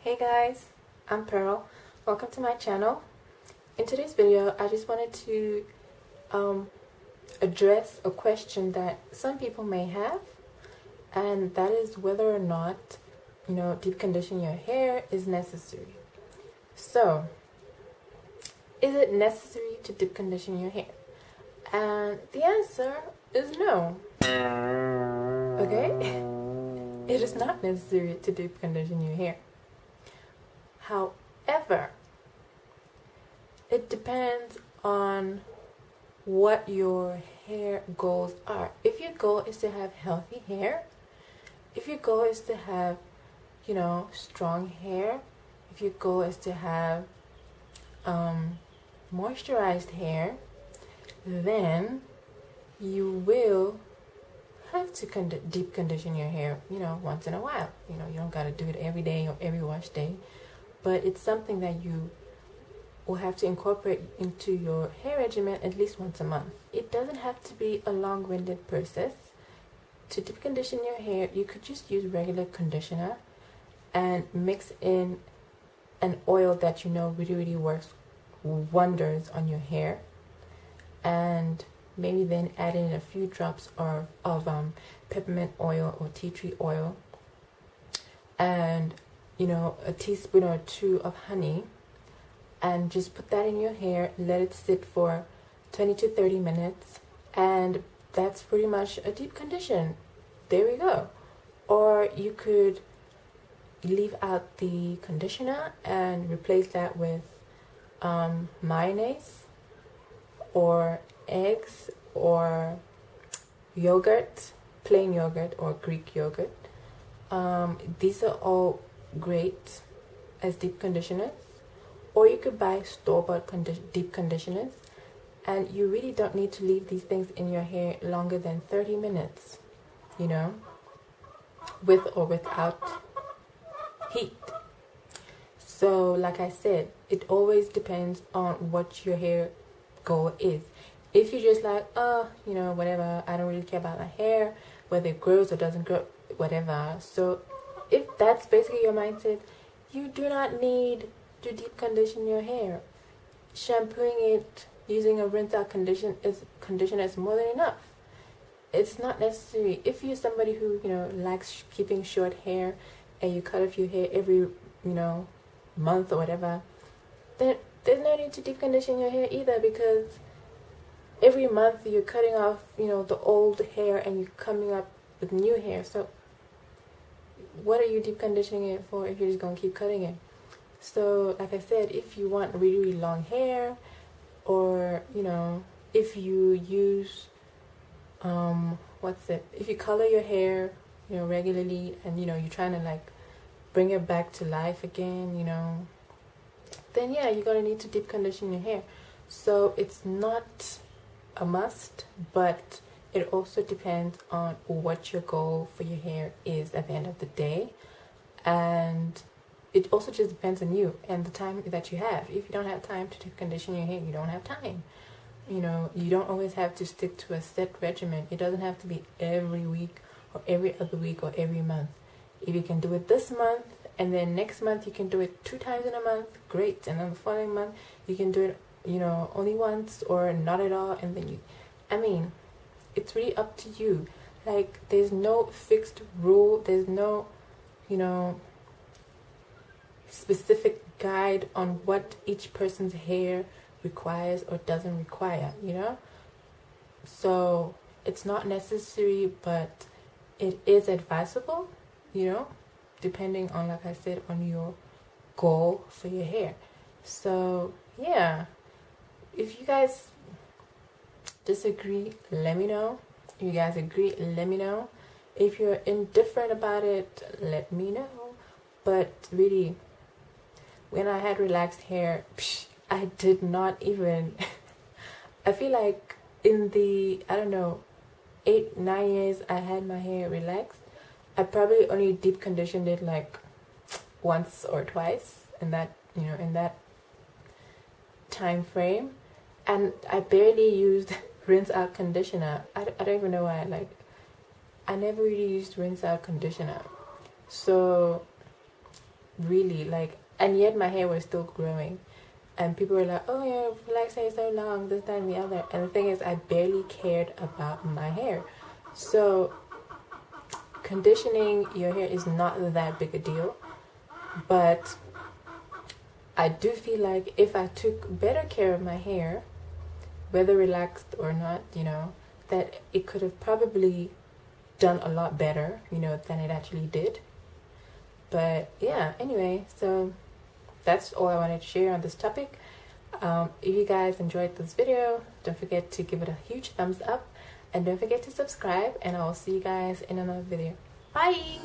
Hey guys, I'm Pearl. Welcome to my channel. In today's video, I just wanted to address a question that some people may have, and that is whether or not, deep conditioning your hair is necessary. So, is it necessary to deep condition your hair? And the answer is no. Okay? It is not necessary to deep condition your hair. However, it depends on what your hair goals are. If your goal is to have healthy hair, if your goal is to have, strong hair, if your goal is to have moisturized hair, then you will have to deep condition your hair, once in a while. You don't got to do it every day or every wash day, but it's something that you will have to incorporate into your hair regimen at least once a month. It doesn't have to be a long-winded process. To deep condition your hair, you could just use regular conditioner and mix in an oil that really works wonders on your hair, and maybe then add in a few drops of peppermint oil or tea tree oil, and a teaspoon or two of honey, and just put that in your hair. Let it sit for 20 to 30 minutes, and that's pretty much a deep condition. There we go. Or you could leave out the conditioner and replace that with mayonnaise or eggs or yogurt, plain yogurt or Greek yogurt. These are all great as deep conditioners. Or you could buy store-bought deep conditioners, and you really don't need to leave these things in your hair longer than 30 minutes, with or without heat. So like I said, it always depends on what your hair goal is. If you're just like, whatever, I don't really care about my hair, whether it grows or doesn't grow, whatever. So if that's basically your mindset, you do not need to deep condition your hair. Shampooing it using a rinse out conditioner is more than enough. It's not necessary. If you're somebody who likes keeping short hair and you cut off your hair every month or whatever, then there's no need to deep condition your hair either, because every month you're cutting off the old hair and you're coming up with new hair. So what are you deep conditioning it for if you're just gonna keep cutting it? So like I said, if you want really long hair, or if you use if you color your hair regularly, and you're trying to bring it back to life again, then yeah, you're gonna need to deep condition your hair. So it's not a must, but it also depends on what your goal for your hair is at the end of the day, and it also just depends on you and the time that you have. If you don't have time to deep condition your hair, you don't have time. You don't always have to stick to a set regimen. It doesn't have to be every week or every other week or every month. If you can do it this month, and then next month you can do it 2 times in a month, great. And then the following month you can do it only once or not at all, and then it's really up to you. There's no fixed rule, there's no specific guide on what each person's hair requires or doesn't require, so it's not necessary, but it is advisable, depending on, like I said, on your goal for your hair. So yeah, if you guys disagree, let me know. If you guys agree, let me know. If you're indifferent about it, let me know. But really, when I had relaxed hair, I did not even I feel like in the 8-9 years I had my hair relaxed, I probably only deep conditioned it once or twice in that in that time frame, and I barely used rinse out conditioner. I don't even know why. I never really used rinse out conditioner. So really like, and yet my hair was still growing. And people were like, oh, your relaxer is so long, this, that, and the other. And the thing is, I barely cared about my hair. So conditioning your hair is not that big a deal. But I do feel like if I took better care of my hair, whether relaxed or not, you know, that it could have probably done a lot better, you know, than it actually did. But yeah, anyway, so that's all I wanted to share on this topic. If you guys enjoyed this video, don't forget to give it a huge thumbs up, and don't forget to subscribe, and I'll see you guys in another video. Bye.